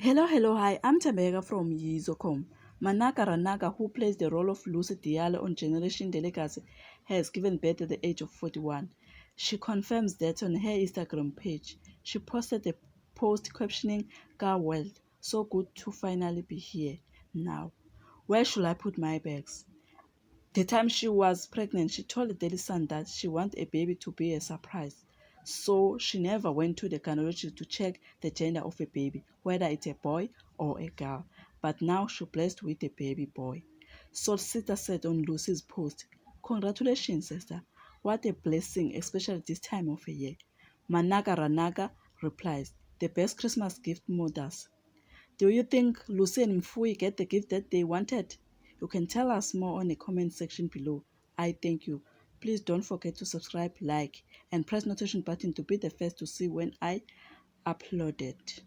Hello, hi, I'm Tabega from Yizocom. Manaka Ranaka, who plays the role of Lucy Diallo on Generation Delicacy, has given birth at the age of 41. She confirms that on her Instagram page. She posted a post captioning, "Car World, so good to finally be here. Now, where should I put my bags?" The time she was pregnant, she told the Daily Sun that she wanted a baby to be a surprise. So she never went to the gynecologist to check the gender of a baby, whether it's a boy or a girl. But now she's blessed with a baby boy. Solcita said on Lucy's post, "Congratulations, sister. What a blessing, especially this time of a year." Manaka Ranaka replies, "The best Christmas gift mothers." Do you think Lucy and Mfui get the gift that they wanted? You can tell us more on the comment section below. I thank you. Please don't forget to subscribe, like, and press notification button to be the first to see when I upload it.